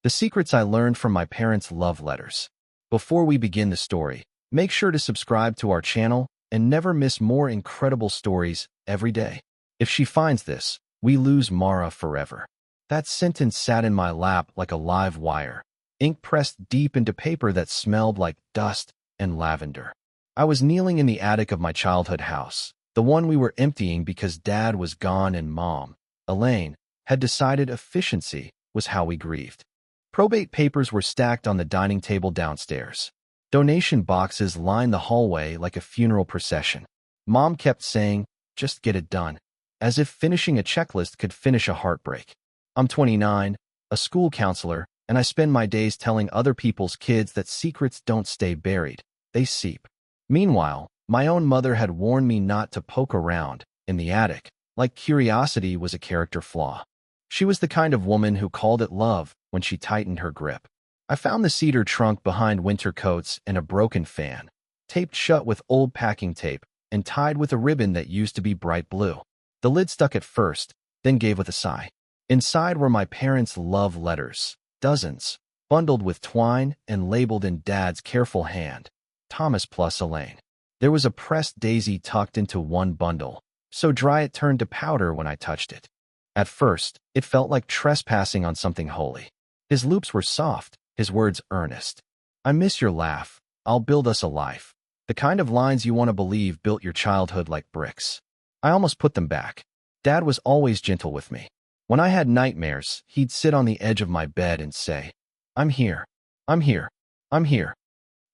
The secrets I learned from my parents' love letters. Before we begin the story, make sure to subscribe to our channel and never miss more incredible stories every day. If she finds this, we lose Mara forever. That sentence sat in my lap like a live wire, ink pressed deep into paper that smelled like dust and lavender. I was kneeling in the attic of my childhood house, the one we were emptying because Dad was gone and Mom, Elaine, had decided efficiency was how we grieved. Probate papers were stacked on the dining table downstairs. Donation boxes lined the hallway like a funeral procession. Mom kept saying, "Just get it done," as if finishing a checklist could finish a heartbreak. I'm 29, a school counselor, and I spend my days telling other people's kids that secrets don't stay buried, they seep. Meanwhile, my own mother had warned me not to poke around in the attic, like curiosity was a character flaw. She was the kind of woman who called it love when she tightened her grip. I found the cedar trunk behind winter coats and a broken fan, taped shut with old packing tape and tied with a ribbon that used to be bright blue. The lid stuck at first, then gave with a sigh. Inside were my parents' love letters, dozens, bundled with twine and labeled in Dad's careful hand, Thomas plus Elaine. There was a pressed daisy tucked into one bundle, so dry it turned to powder when I touched it. At first, it felt like trespassing on something holy. His loops were soft, his words earnest. "I miss your laugh. I'll build us a life." The kind of lines you want to believe built your childhood like bricks. I almost put them back. Dad was always gentle with me. When I had nightmares, he'd sit on the edge of my bed and say, "I'm here. I'm here. I'm here."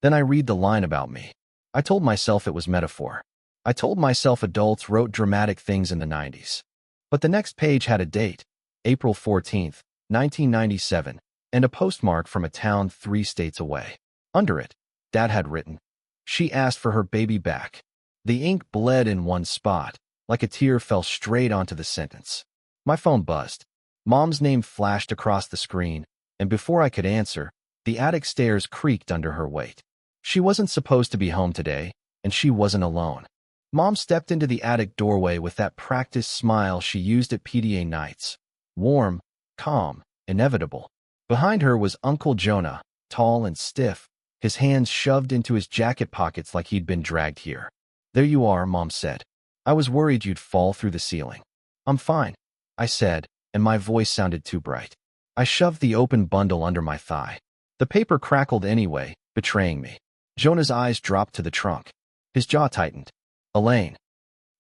Then I read the line about me. I told myself it was metaphor. I told myself adults wrote dramatic things in the 90s. But the next page had a date, April 14th, 1997, and a postmark from a town 3 states away. Under it, Dad had written, "She asked for her baby back." The ink bled in one spot, like a tear fell straight onto the sentence. My phone buzzed. Mom's name flashed across the screen, and before I could answer, the attic stairs creaked under her weight. She wasn't supposed to be home today, and she wasn't alone. Mom stepped into the attic doorway with that practiced smile she used at PTA nights. Warm, calm, inevitable. Behind her was Uncle Jonah, tall and stiff, his hands shoved into his jacket pockets like he'd been dragged here. "There you are," Mom said. "I was worried you'd fall through the ceiling." "I'm fine," I said, and my voice sounded too bright. I shoved the open bundle under my thigh. The paper crackled anyway, betraying me. Jonah's eyes dropped to the trunk. His jaw tightened. "Elaine."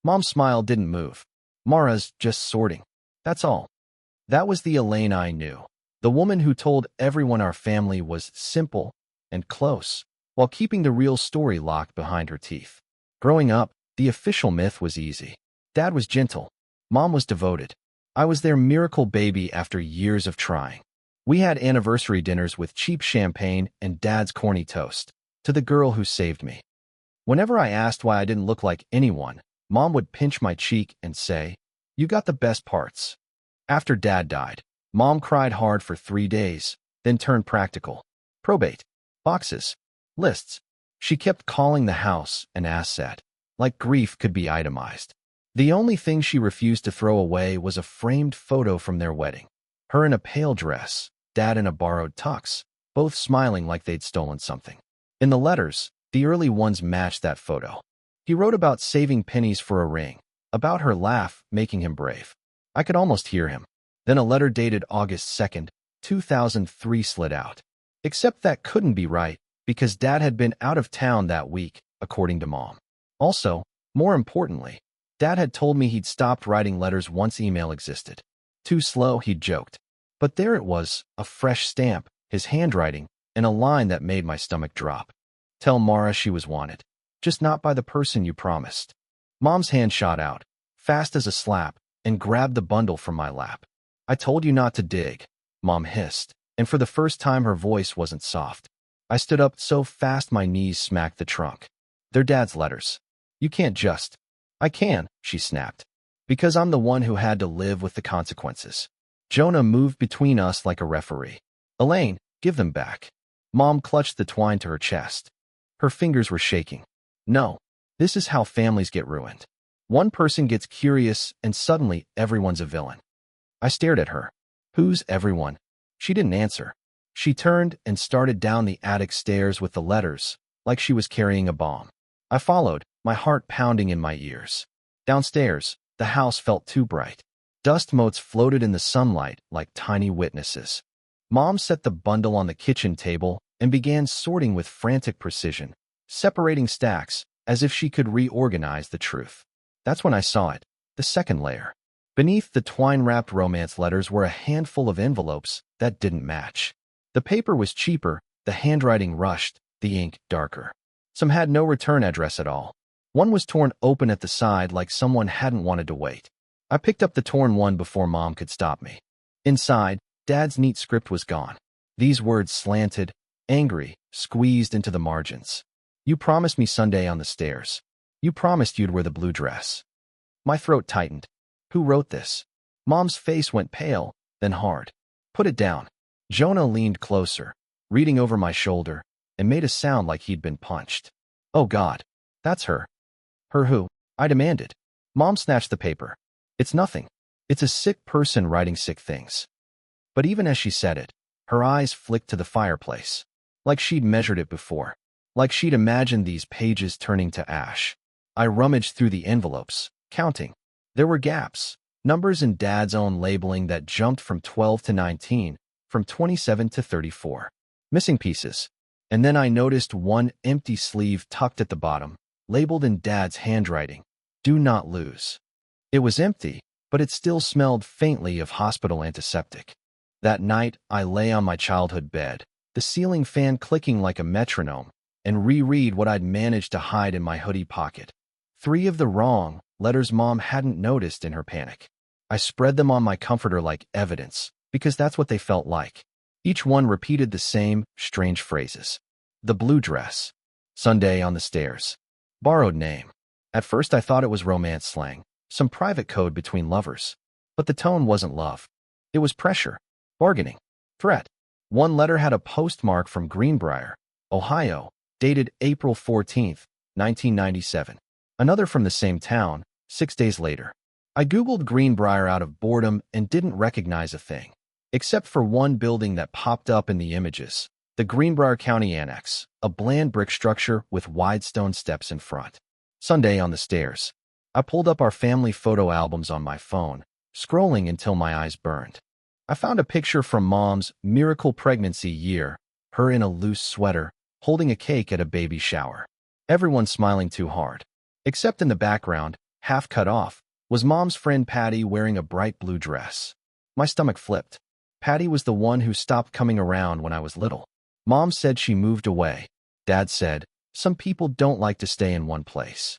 Mom's smile didn't move. "Mara's just sorting. That's all." That was the Elaine I knew. The woman who told everyone our family was simple and close, while keeping the real story locked behind her teeth. Growing up, the official myth was easy. Dad was gentle. Mom was devoted. I was their miracle baby after years of trying. We had anniversary dinners with cheap champagne and Dad's corny toast, "To the girl who saved me." Whenever I asked why I didn't look like anyone, Mom would pinch my cheek and say, "You got the best parts." After Dad died, Mom cried hard for 3 days, then turned practical. Probate, boxes, lists. She kept calling the house an asset, like grief could be itemized. The only thing she refused to throw away was a framed photo from their wedding. Her in a pale dress, Dad in a borrowed tux, both smiling like they'd stolen something. In the letters, the early ones matched that photo. He wrote about saving pennies for a ring, about her laugh making him brave. I could almost hear him. Then a letter dated August 2nd, 2003 slid out. Except that couldn't be right, because Dad had been out of town that week, according to Mom. Also, more importantly, Dad had told me he'd stopped writing letters once email existed. Too slow, he'd joked. But there it was, a fresh stamp, his handwriting, and a line that made my stomach drop. "Tell Mara she was wanted. Just not by the person you promised." Mom's hand shot out, fast as a slap, and grabbed the bundle from my lap. "I told you not to dig," Mom hissed, and for the first time her voice wasn't soft. I stood up so fast my knees smacked the trunk. "They're Dad's letters. You can't just—" "I can," she snapped, "because I'm the one who had to live with the consequences." Jonah moved between us like a referee. "Elaine, give them back." Mom clutched the twine to her chest. Her fingers were shaking. "No, this is how families get ruined. One person gets curious and suddenly everyone's a villain." I stared at her. "Who's everyone?" She didn't answer. She turned and started down the attic stairs with the letters, like she was carrying a bomb. I followed, my heart pounding in my ears. Downstairs, the house felt too bright. Dust motes floated in the sunlight like tiny witnesses. Mom set the bundle on the kitchen table and began sorting with frantic precision, separating stacks as if she could reorganize the truth. That's when I saw it, the second layer. Beneath the twine-wrapped romance letters were a handful of envelopes that didn't match. The paper was cheaper, the handwriting rushed, the ink darker. Some had no return address at all. One was torn open at the side like someone hadn't wanted to wait. I picked up the torn one before Mom could stop me. Inside, Dad's neat script was gone. These words slanted, angry, squeezed into the margins. You promised me Sunday on the stairs. You promised you'd wear the blue dress. My throat tightened. Who wrote this? Mom's face went pale, then hard. Put it down. Jonah leaned closer, reading over my shoulder, and made a sound like he'd been punched. Oh God, that's her. Her who? I demanded. Mom snatched the paper. It's nothing. It's a sick person writing sick things. But even as she said it, her eyes flicked to the fireplace, like she'd measured it before, like she'd imagined these pages turning to ash. I rummaged through the envelopes, counting. There were gaps, numbers in Dad's own labeling that jumped from 12 to 19, from 27 to 34. Missing pieces. And then I noticed one empty sleeve tucked at the bottom, labeled in Dad's handwriting, "Do not lose." It was empty, but it still smelled faintly of hospital antiseptic. That night, I lay on my childhood bed, the ceiling fan clicking like a metronome, and reread what I'd managed to hide in my hoodie pocket. 3 of the wrong letters Mom hadn't noticed in her panic. I spread them on my comforter like evidence, because that's what they felt like. Each one repeated the same strange phrases. The blue dress. Sunday on the stairs. Borrowed name. At first I thought it was romance slang, some private code between lovers. But the tone wasn't love. It was pressure, bargaining, threat. One letter had a postmark from Greenbrier, Ohio, dated April 14th, 1997. Another from the same town, 6 days later. I Googled Greenbrier out of boredom and didn't recognize a thing, except for one building that popped up in the images, the Greenbrier County Annex, a bland brick structure with wide stone steps in front. Sunday on the stairs. I pulled up our family photo albums on my phone, scrolling until my eyes burned. I found a picture from Mom's miracle pregnancy year, her in a loose sweater, holding a cake at a baby shower. Everyone smiling too hard. Except in the background, half cut off, was Mom's friend Patty wearing a bright blue dress. My stomach flipped. Patty was the one who stopped coming around when I was little. Mom said she moved away. Dad said, some people don't like to stay in one place.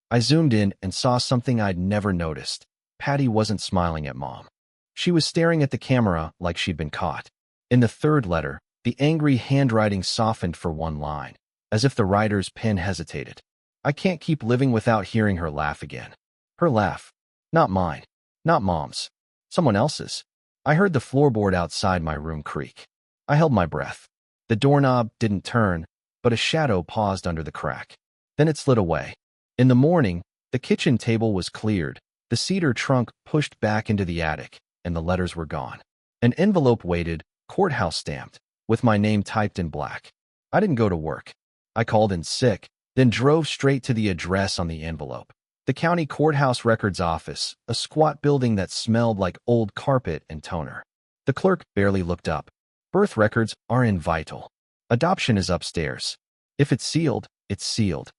I zoomed in and saw something I'd never noticed. Patty wasn't smiling at Mom. She was staring at the camera like she'd been caught. In the third letter, the angry handwriting softened for one line, as if the writer's pen hesitated. I can't keep living without hearing her laugh again. Her laugh. Not mine. Not Mom's. Someone else's. I heard the floorboard outside my room creak. I held my breath. The doorknob didn't turn, but a shadow paused under the crack. Then it slid away. In the morning, the kitchen table was cleared, the cedar trunk pushed back into the attic, and the letters were gone. An envelope waited, courthouse stamped, with my name typed in black. I didn't go to work. I called in sick, then drove straight to the address on the envelope. The county courthouse records office, a squat building that smelled like old carpet and toner. The clerk barely looked up. Birth records are in vital. Adoption is upstairs. If it's sealed, it's sealed.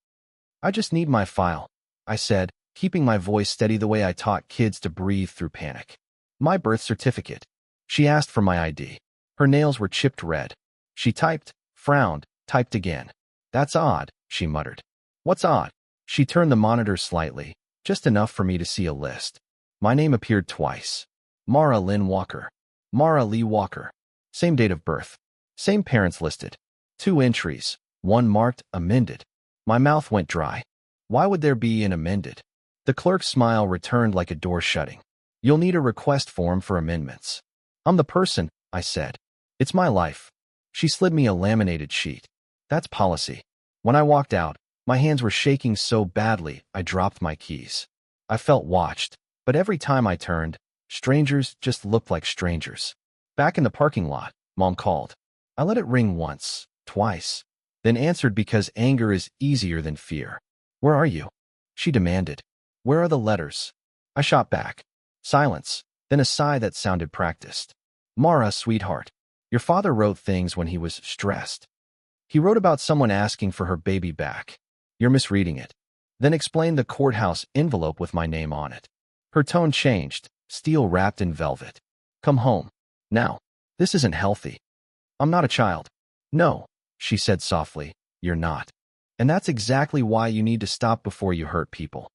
I just need my file, I said, keeping my voice steady the way I taught kids to breathe through panic. My birth certificate. She asked for my ID. Her nails were chipped red. She typed, frowned, typed again. That's odd, she muttered. What's odd? She turned the monitor slightly, just enough for me to see a list. My name appeared twice. Mara Lynn Walker. Mara Lee Walker. Same date of birth. Same parents listed. 2 entries, one marked amended. My mouth went dry. Why would there be an amended? The clerk's smile returned like a door shutting. You'll need a request form for amendments. I'm the person, I said. It's my life. She slid me a laminated sheet. That's policy. When I walked out, my hands were shaking so badly I dropped my keys. I felt watched, but every time I turned, strangers just looked like strangers. Back in the parking lot, Mom called. I let it ring once, twice, then answered because anger is easier than fear. Where are you? She demanded. Where are the letters? I shot back. Silence, then a sigh that sounded practiced. Mara, sweetheart, your father wrote things when he was stressed. He wrote about someone asking for her baby back. You're misreading it. Then explained the courthouse envelope with my name on it. Her tone changed, steel wrapped in velvet. Come home. Now. This isn't healthy. I'm not a child. No, she said softly, you're not. And that's exactly why you need to stop before you hurt people.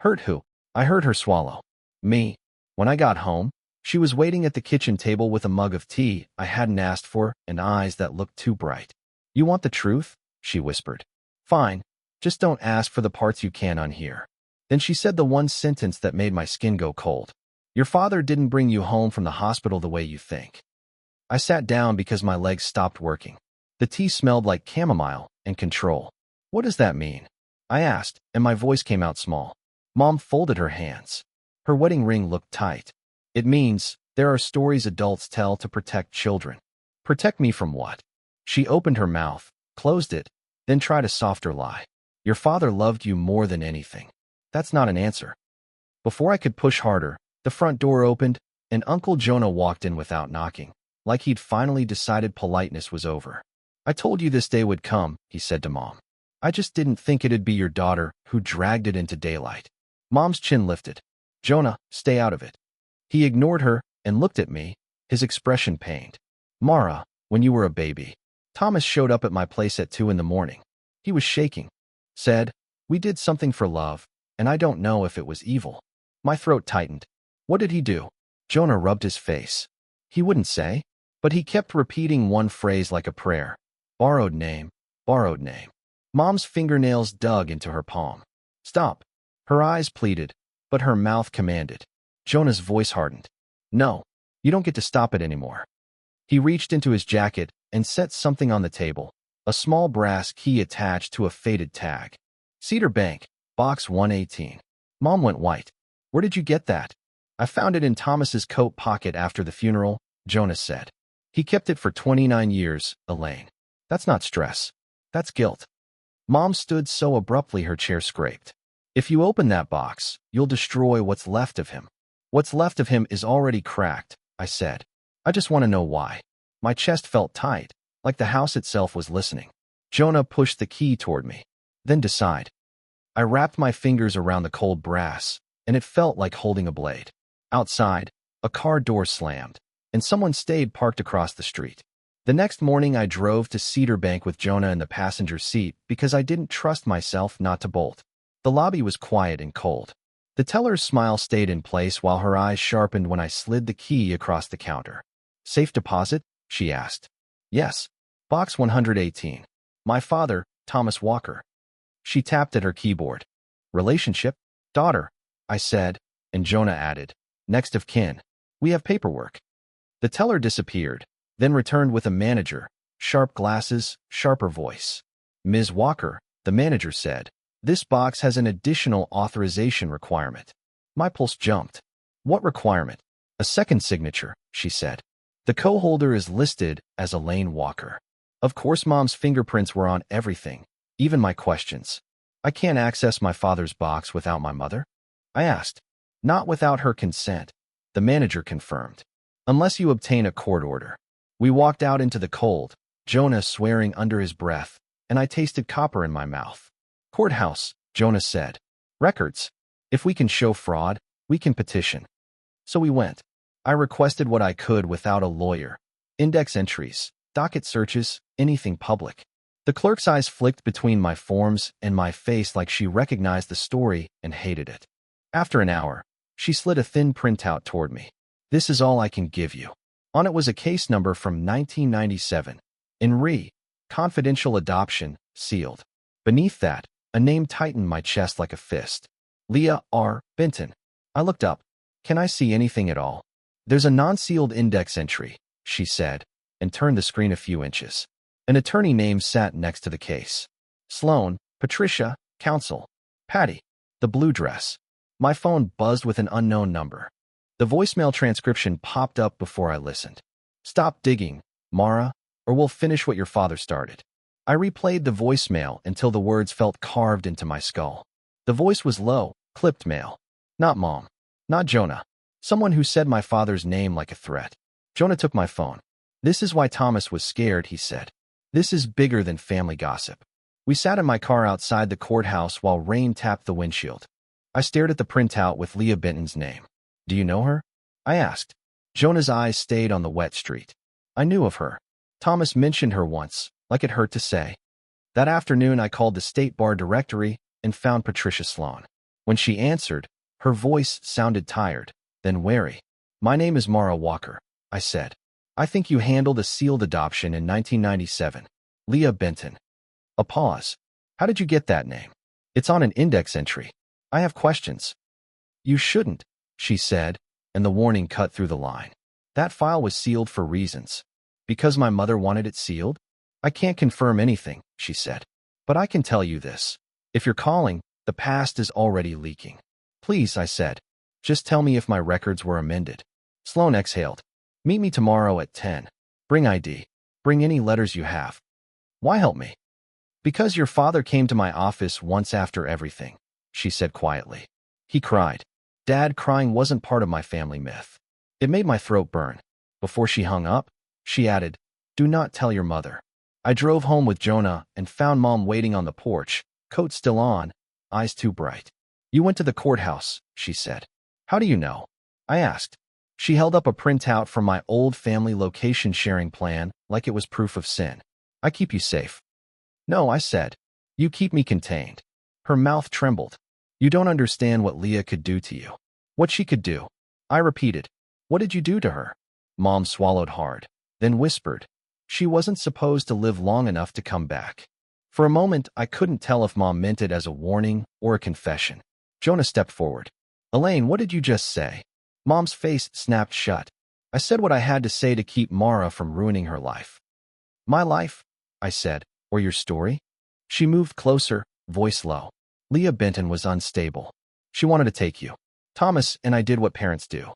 Hurt who? I heard her swallow. Me. When I got home, she was waiting at the kitchen table with a mug of tea I hadn't asked for and eyes that looked too bright. You want the truth? She whispered. Fine. Just don't ask for the parts you can't unhear. Then she said the one sentence that made my skin go cold. Your father didn't bring you home from the hospital the way you think. I sat down because my legs stopped working. The tea smelled like chamomile and control. What does that mean? I asked, and my voice came out small. Mom folded her hands. Her wedding ring looked tight. It means there are stories adults tell to protect children. Protect me from what? She opened her mouth, closed it, then tried a softer lie. Your father loved you more than anything. That's not an answer. Before I could push harder, the front door opened, and Uncle Jonah walked in without knocking, like he'd finally decided politeness was over. I told you this day would come, he said to Mom. I just didn't think it'd be your daughter who dragged it into daylight. Mom's chin lifted. Jonah, stay out of it. He ignored her and looked at me, his expression pained. Mara, when you were a baby, Thomas showed up at my place at 2 a.m. He was shaking. Said, we did something for love, and I don't know if it was evil. My throat tightened. What did he do? Jonah rubbed his face. He wouldn't say, but he kept repeating one phrase like a prayer. Borrowed name, borrowed name. Mom's fingernails dug into her palm. Stop. Her eyes pleaded, but her mouth commanded. Jonah's voice hardened. No, you don't get to stop it anymore. He reached into his jacket and set something on the table, a small brass key attached to a faded tag. Cedar Bank, box 118. Mom went white. Where did you get that? I found it in Thomas's coat pocket after the funeral, Jonah said. He kept it for 29 years, Elaine. That's not stress. That's guilt. Mom stood so abruptly her chair scraped. If you open that box, you'll destroy what's left of him. What's left of him is already cracked, I said. I just want to know why. My chest felt tight, like the house itself was listening. Jonah pushed the key toward me. Then decide. I wrapped my fingers around the cold brass, and it felt like holding a blade. Outside, a car door slammed, and someone stayed parked across the street. The next morning I drove to Cedar Bank with Jonah in the passenger seat because I didn't trust myself not to bolt. The lobby was quiet and cold. The teller's smile stayed in place while her eyes sharpened when I slid the key across the counter. Safe deposit? She asked. Yes. Box 118. My father, Thomas Walker. She tapped at her keyboard. Relationship? Daughter, I said, and Jonah added. Next of kin. We have paperwork. The teller disappeared, then returned with a manager, sharp glasses, sharper voice. Ms. Walker, the manager said, this box has an additional authorization requirement. My pulse jumped. What requirement? A second signature, she said. The co-holder is listed as Elaine Walker. Of course, Mom's fingerprints were on everything, even my questions. I can't access my father's box without my mother? I asked. Not without her consent, the manager confirmed. Unless you obtain a court order. We walked out into the cold, Jonah swearing under his breath, and I tasted copper in my mouth. Courthouse, Jonah said. Records. If we can show fraud, we can petition. So we went. I requested what I could without a lawyer. Index entries, docket searches, anything public. The clerk's eyes flicked between my forms and my face like she recognized the story and hated it. After an hour, she slid a thin printout toward me. This is all I can give you. On it was a case number from 1997. In confidential adoption, sealed. Beneath that, a name tightened my chest like a fist. Leah R. Benton. I looked up. Can I see anything at all? There's a non-sealed index entry, she said, and turned the screen a few inches. An attorney name sat next to the case. Sloan, Patricia, counsel. Patty. The blue dress. My phone buzzed with an unknown number. The voicemail transcription popped up before I listened. Stop digging, Mara. or we'll finish what your father started. I replayed the voicemail until the words felt carved into my skull. The voice was low, clipped male. Not Mom. Not Jonah. Someone who said my father's name like a threat. Jonah took my phone. This is why Thomas was scared, he said. This is bigger than family gossip. We sat in my car outside the courthouse while rain tapped the windshield. I stared at the printout with Leah Benton's name. Do you know her? I asked. Jonah's eyes stayed on the wet street. I knew of her. Thomas mentioned her once, like it hurt to say. That afternoon, I called the State Bar directory and found Patricia Sloan. When she answered, her voice sounded tired, then wary. My name is Mara Walker, I said. I think you handled a sealed adoption in 1997. Leah Benton. A pause. How did you get that name? It's on an index entry. I have questions. You shouldn't, she said, and the warning cut through the line. That file was sealed for reasons. Because my mother wanted it sealed? I can't confirm anything, she said. But I can tell you this. If you're calling, the past is already leaking. Please, I said. Just tell me if my records were amended. Sloan exhaled. Meet me tomorrow at 10. Bring ID. Bring any letters you have. Why help me? Because your father came to my office once after everything, she said quietly. He cried. Dad crying wasn't part of my family myth. It made my throat burn. Before she hung up, she added, do not tell your mother. I drove home with Jonah and found Mom waiting on the porch, coat still on, eyes too bright. You went to the courthouse, she said. How do you know? I asked. She held up a printout from my old family location sharing plan like it was proof of sin. I keep you safe. No, I said. You keep me contained. Her mouth trembled. You don't understand what Leah could do to you. What she could do. I repeated. What did you do to her? Mom swallowed hard, then whispered. She wasn't supposed to live long enough to come back. For a moment, I couldn't tell if Mom meant it as a warning or a confession. Jonah stepped forward. Elaine, what did you just say? Mom's face snapped shut. I said what I had to say to keep Mara from ruining her life. My life? I said. Or your story? She moved closer, voice low. Leah Benton was unstable. She wanted to take you. Thomas and I did what parents do.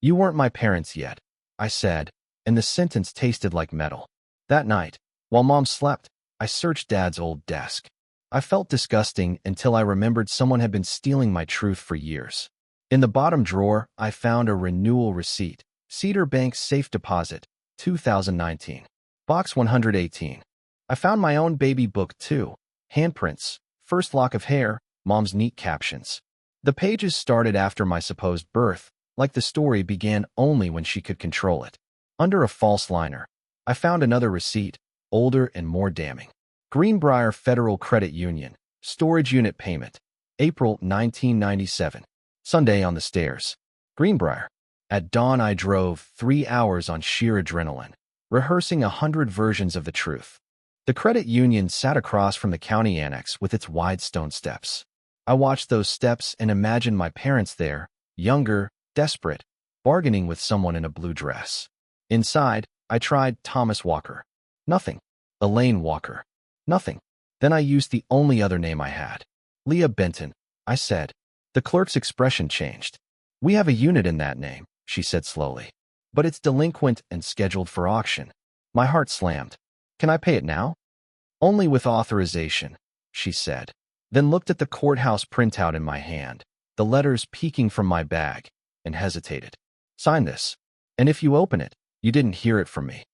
You weren't my parents yet, I said, and the sentence tasted like metal. That night, while Mom slept, I searched Dad's old desk. I felt disgusting until I remembered someone had been stealing my truth for years. In the bottom drawer, I found a renewal receipt. Cedar Bank Safe Deposit, 2019. Box 118. I found my own baby book, too. Handprints, first lock of hair, Mom's neat captions. The pages started after my supposed birth, like the story began only when she could control it. Under a false liner, I found another receipt, older and more damning. Greenbrier Federal Credit Union, storage unit payment, April 1997. Sunday on the stairs. Greenbrier. At dawn I drove 3 hours on sheer adrenaline, rehearsing 100 versions of the truth. The credit union sat across from the county annex with its wide stone steps. I watched those steps and imagined my parents there, younger, desperate, bargaining with someone in a blue dress. Inside, I tried Thomas Walker. Nothing. Elaine Walker. Nothing. Then I used the only other name I had. Leah Benton, I said. The clerk's expression changed. We have a unit in that name, she said slowly. But it's delinquent and scheduled for auction. My heart slammed. Can I pay it now? Only with authorization, she said. Then looked at the courthouse printout in my hand, the letters peeking from my bag, and hesitated. Sign this. And if you open it, you didn't hear it from me.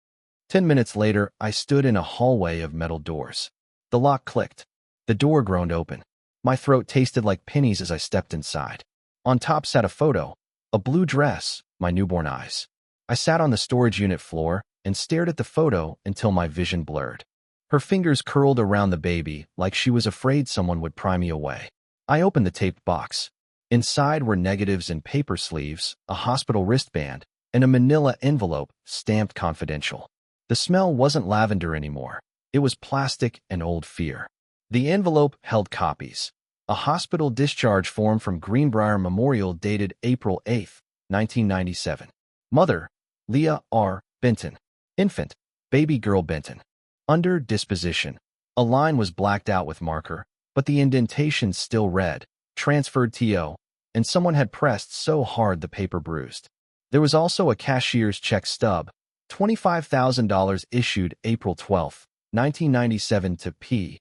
10 minutes later, I stood in a hallway of metal doors. The lock clicked. The door groaned open. My throat tasted like pennies as I stepped inside. On top sat a photo, a blue dress, my newborn eyes. I sat on the storage unit floor and stared at the photo until my vision blurred. Her fingers curled around the baby like she was afraid someone would pry me away. I opened the taped box. Inside were negatives and paper sleeves, a hospital wristband, and a manila envelope stamped confidential. The smell wasn't lavender anymore. It was plastic and old fear. The envelope held copies. A hospital discharge form from Greenbrier Memorial dated April 8, 1997. Mother, Leah R. Benton. Infant, baby girl Benton. Under disposition. A line was blacked out with marker, but the indentation still read, transferred TO, and someone had pressed so hard the paper bruised. There was also a cashier's check stub, $25,000 issued April 12, 1997 to P.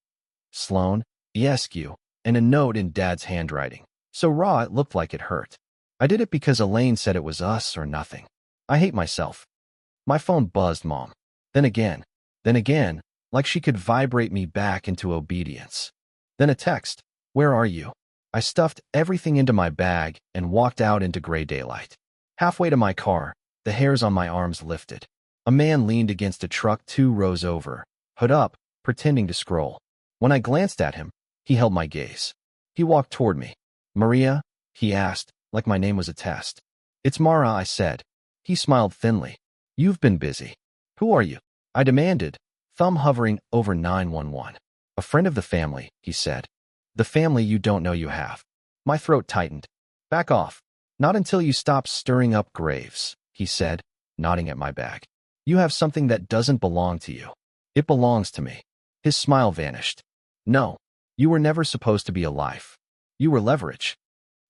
Sloan, ESQ, and a note in Dad's handwriting. So raw it looked like it hurt. I did it because Elaine said it was us or nothing. I hate myself. My phone buzzed, Mom. Then again, like she could vibrate me back into obedience. Then a text. Where are you? I stuffed everything into my bag and walked out into gray daylight. Halfway to my car, the hairs on my arms lifted. A man leaned against a truck 2 rows over, hood up, pretending to scroll. When I glanced at him, he held my gaze. He walked toward me. Maria? He asked, like my name was a test. It's Mara, I said. He smiled thinly. You've been busy. Who are you? I demanded, thumb hovering over 911. A friend of the family, he said. The family you don't know you have. My throat tightened. Back off. Not until you stop stirring up graves, he said, nodding at my bag. You have something that doesn't belong to you. It belongs to me. His smile vanished. No, you were never supposed to be alive. You were leverage.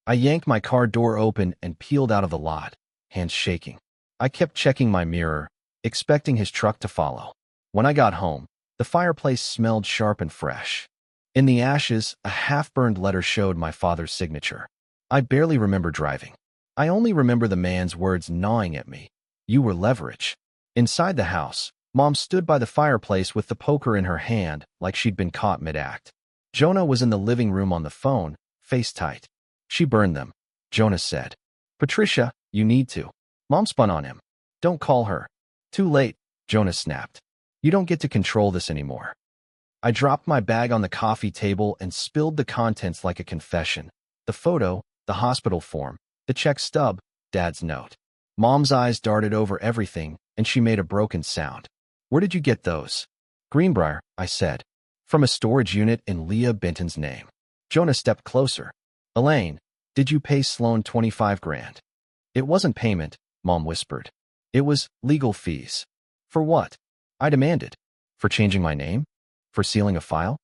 I yanked my car door open and peeled out of the lot, hands shaking. I kept checking my mirror, expecting his truck to follow. When I got home, the fireplace smelled sharp and fresh. In the ashes, a half-burned letter showed my father's signature. I barely remember driving. I only remember the man's words gnawing at me. You were leverage. Inside the house, Mom stood by the fireplace with the poker in her hand like she'd been caught mid-act. Jonah was in the living room on the phone, face tight. She burned them, Jonah said. Patricia, you need to. Mom spun on him. Don't call her. Too late, Jonah snapped. You don't get to control this anymore. I dropped my bag on the coffee table and spilled the contents like a confession. The photo, the hospital form, the check stub, Dad's note. Mom's eyes darted over everything, and she made a broken sound. Where did you get those? Greenbrier, I said. From a storage unit in Leah Benton's name. Jonah stepped closer. Elaine, did you pay Sloan 25 grand? It wasn't payment, Mom whispered. It was legal fees. For what? I demanded. For changing my name? For sealing a file?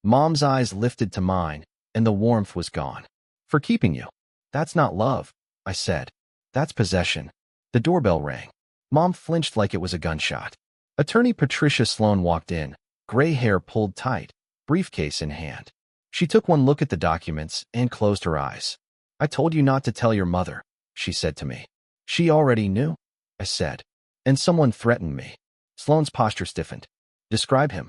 Mom's eyes lifted to mine, and the warmth was gone. For keeping you. That's not love, I said. That's possession. The doorbell rang. Mom flinched like it was a gunshot. Attorney Patricia Sloan walked in, gray hair pulled tight, briefcase in hand. She took one look at the documents and closed her eyes. I told you not to tell your mother, she said to me. She already knew, I said. And someone threatened me. Sloan's posture stiffened. Describe him.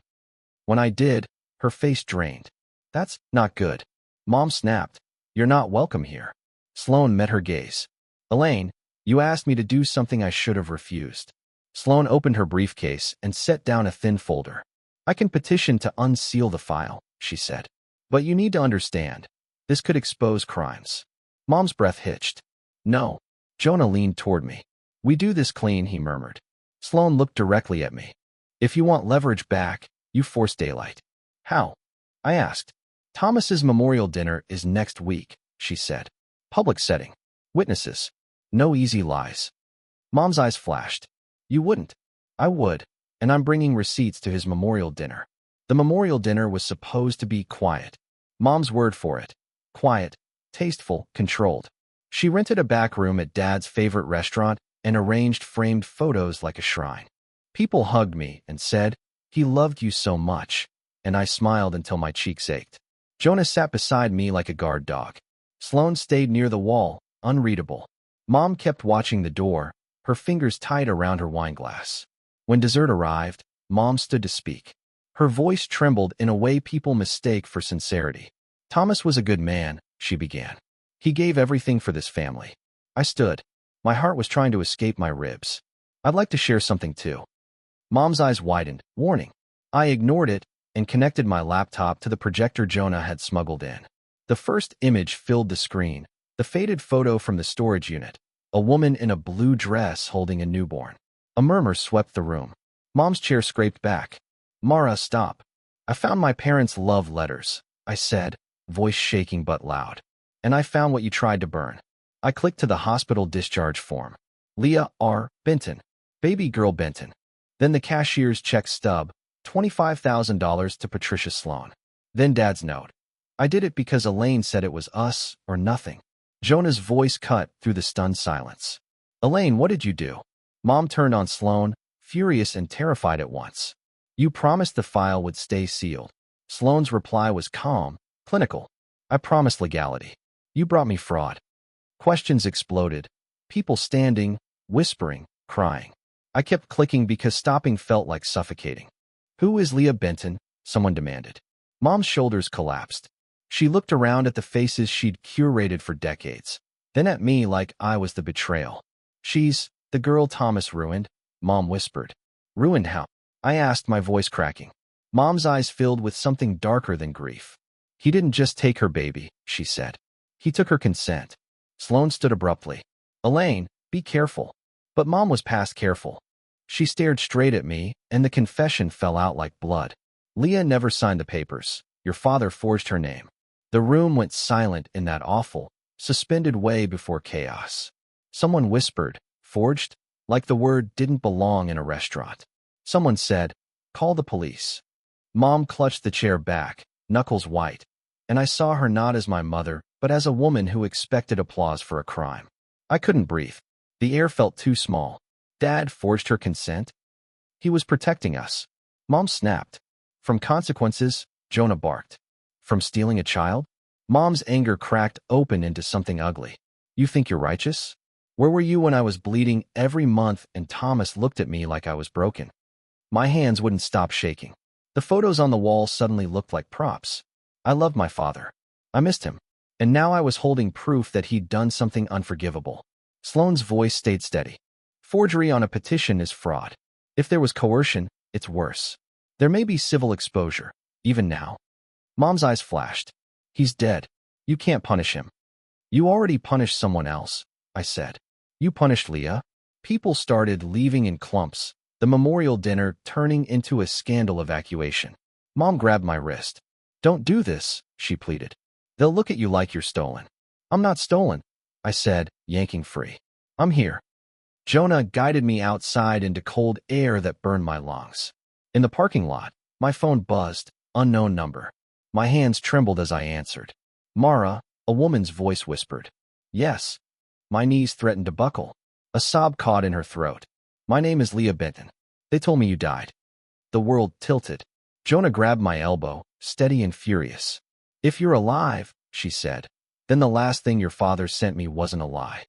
When I did, her face drained. That's not good. Mom snapped. You're not welcome here. Sloan met her gaze. Elaine, you asked me to do something I should have refused. Sloan opened her briefcase and set down a thin folder. I can petition to unseal the file, she said. But you need to understand. This could expose crimes. Mom's breath hitched. No. Jonah leaned toward me. We do this clean, he murmured. Sloan looked directly at me. If you want leverage back, you force daylight. How? I asked. Thomas's memorial dinner is next week, she said. Public setting. Witnesses. No easy lies. Mom's eyes flashed. You wouldn't. I would. And I'm bringing receipts to his memorial dinner. The memorial dinner was supposed to be quiet. Mom's word for it. Quiet, tasteful, controlled. She rented a back room at Dad's favorite restaurant and arranged framed photos like a shrine. People hugged me and said, he loved you so much. And I smiled until my cheeks ached. Jonah sat beside me like a guard dog. Sloan stayed near the wall, unreadable. Mom kept watching the door, her fingers tight around her wine glass. When dessert arrived, Mom stood to speak. Her voice trembled in a way people mistake for sincerity. Thomas was a good man, she began. He gave everything for this family. I stood. My heart was trying to escape my ribs. I'd like to share something too. Mom's eyes widened, warning. I ignored it and connected my laptop to the projector Jonah had smuggled in. The first image filled the screen, the faded photo from the storage unit, a woman in a blue dress holding a newborn. A murmur swept the room. Mom's chair scraped back. Mara, stop. I found my parents' love letters, I said, voice shaking but loud. And I found what you tried to burn. I clicked to the hospital discharge form. Leah R. Benton. Baby girl Benton. Then the cashier's check stub, $25,000 to Patricia Sloan. Then Dad's note. I did it because Elaine said it was us or nothing. Jonah's voice cut through the stunned silence. Elaine, what did you do? Mom turned on Sloan, furious and terrified at once. You promised the file would stay sealed. Sloane's reply was calm, clinical. I promised legality. You brought me fraud. Questions exploded. People standing, whispering, crying. I kept clicking because stopping felt like suffocating. Who is Leah Benton? Someone demanded. Mom's shoulders collapsed. She looked around at the faces she'd curated for decades, then at me like I was the betrayal. She's the girl Thomas ruined, Mom whispered. Ruined how? I asked, my voice cracking. Mom's eyes filled with something darker than grief. He didn't just take her baby, she said. He took her consent. Sloane stood abruptly. Elaine, be careful. But Mom was past careful. She stared straight at me, and the confession fell out like blood. Leah never signed the papers. Your father forged her name. The room went silent in that awful, suspended way before chaos. Someone whispered, forged, like the word didn't belong in a restaurant. Someone said, call the police. Mom clutched the chair back, knuckles white, and I saw her not as my mother, but as a woman who expected applause for a crime. I couldn't breathe. The air felt too small. Dad forged her consent? He was protecting us. Mom snapped. From consequences, Jonah barked. From stealing a child? Mom's anger cracked open into something ugly. You think you're righteous? Where were you when I was bleeding every month and Thomas looked at me like I was broken? My hands wouldn't stop shaking. The photos on the wall suddenly looked like props. I loved my father. I missed him. And now I was holding proof that he'd done something unforgivable. Sloane's voice stayed steady. Forgery on a petition is fraud. If there was coercion, it's worse. There may be civil exposure, even now. Mom's eyes flashed. He's dead. You can't punish him. You already punished someone else, I said. You punished Leah. People started leaving in clumps, the memorial dinner turning into a scandal evacuation. Mom grabbed my wrist. Don't do this, she pleaded. They'll look at you like you're stolen. I'm not stolen, I said, yanking free. I'm here. Jonah guided me outside into cold air that burned my lungs. In the parking lot, my phone buzzed, unknown number. My hands trembled as I answered. Mara, a woman's voice whispered. Yes. My knees threatened to buckle. A sob caught in her throat. My name is Leah Benton. They told me you died. The world tilted. Jonah grabbed my elbow, steady and furious. If you're alive, she said, then the last thing your father sent me wasn't a lie.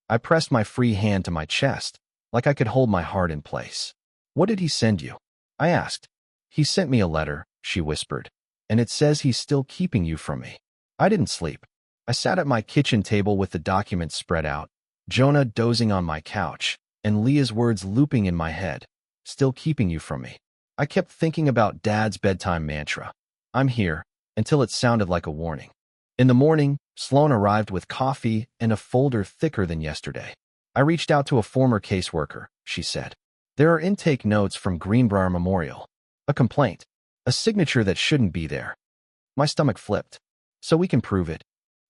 I pressed my free hand to my chest, like I could hold my heart in place. What did he send you? I asked. He sent me a letter, she whispered, and it says he's still keeping you from me. I didn't sleep. I sat at my kitchen table with the documents spread out, Jonah dozing on my couch, and Leah's words looping in my head. Still keeping you from me. I kept thinking about Dad's bedtime mantra. I'm here, until it sounded like a warning. In the morning, Sloane arrived with coffee and a folder thicker than yesterday. I reached out to a former caseworker, she said. There are intake notes from Greenbrier Memorial. A complaint. A signature that shouldn't be there. My stomach flipped. So we can prove it.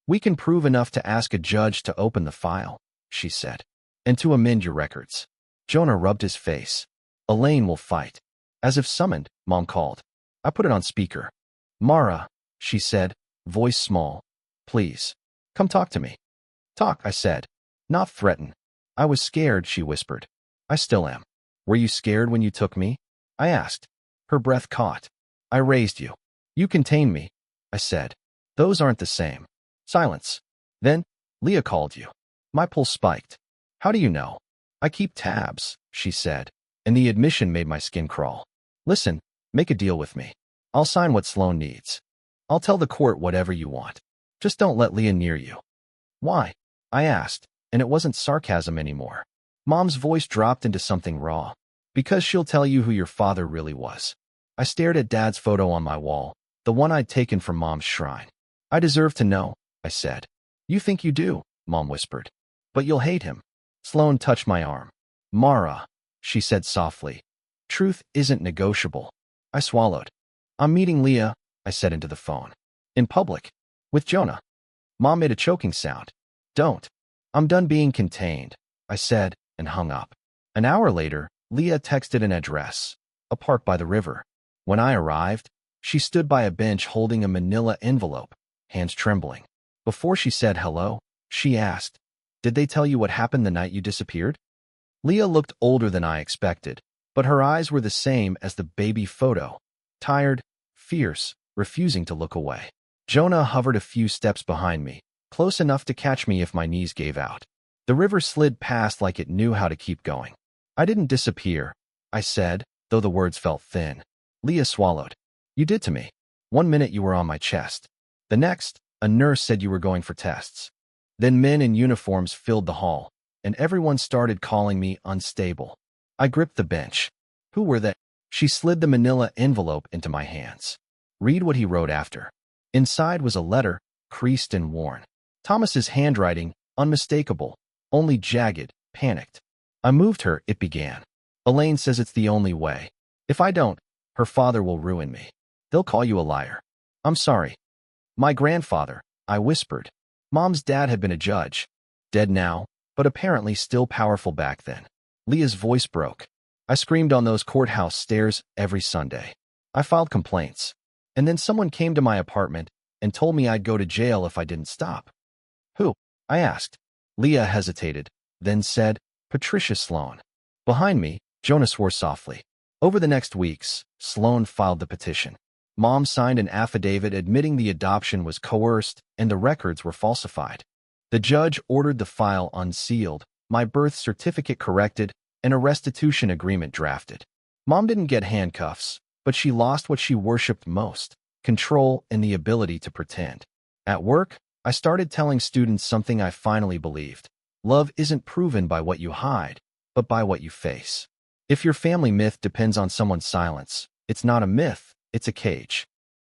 We can prove enough to ask a judge to open the file, she said, and to amend your records. Jonah rubbed his face. Elaine will fight. As if summoned, Mom called. I put it on speaker. Mara, she said, voice small. Please, come talk to me. Talk, I said. Not threaten. I was scared, she whispered. I still am. Were you scared when you took me? I asked. Her breath caught. I raised you. You contained me, I said. Those aren't the same. Silence. Then, Leah called you. My pulse spiked. How do you know? I keep tabs, she said, and the admission made my skin crawl. Listen, make a deal with me. I'll sign what Sloane needs. I'll tell the court whatever you want. Just don't let Leah near you. Why? I asked, and it wasn't sarcasm anymore. Mom's voice dropped into something raw. Because she'll tell you who your father really was. I stared at Dad's photo on my wall, the one I'd taken from Mom's shrine. I deserve to know, I said. You think you do, Mom whispered. But you'll hate him. Sloane touched my arm. Mara, she said softly. Truth isn't negotiable. I swallowed. I'm meeting Leah, I said into the phone. In public. With Jonah. Mom made a choking sound. Don't. I'm done being contained, I said, and hung up. An hour later, Leah texted an address. A park by the river. When I arrived, she stood by a bench holding a manila envelope, hands trembling. Before she said hello, she asked, Did they tell you what happened the night you disappeared? Leah looked older than I expected, but her eyes were the same as the baby photo, tired, fierce, refusing to look away. Jonah hovered a few steps behind me, close enough to catch me if my knees gave out. The river slid past like it knew how to keep going. I didn't disappear, I said, though the words felt thin. Leah swallowed. You did to me. 1 minute you were on my chest. The next, a nurse said you were going for tests. Then men in uniforms filled the hall, and everyone started calling me unstable. I gripped the bench. Who were they? She slid the manila envelope into my hands. Read what he wrote after. Inside was a letter, creased and worn. Thomas's handwriting, unmistakable, only jagged, panicked. I moved her, it began. Elaine says it's the only way. If I don't, her father will ruin me. They'll call you a liar. I'm sorry. My grandfather, I whispered. Mom's dad had been a judge. Dead now, but apparently still powerful back then. Leah's voice broke. I screamed on those courthouse stairs every Sunday. I filed complaints. And then someone came to my apartment and told me I'd go to jail if I didn't stop. Who? I asked. Leah hesitated, then said, Patricia Sloan. Behind me, Jonah swore softly. Over the next weeks, Sloan filed the petition. Mom signed an affidavit admitting the adoption was coerced and the records were falsified. The judge ordered the file unsealed, my birth certificate corrected, and a restitution agreement drafted. Mom didn't get handcuffs, but she lost what she worshipped most, control and the ability to pretend. At work, I started telling students something I finally believed. Love isn't proven by what you hide, but by what you face. If your family myth depends on someone's silence, it's not a myth, it's a cage.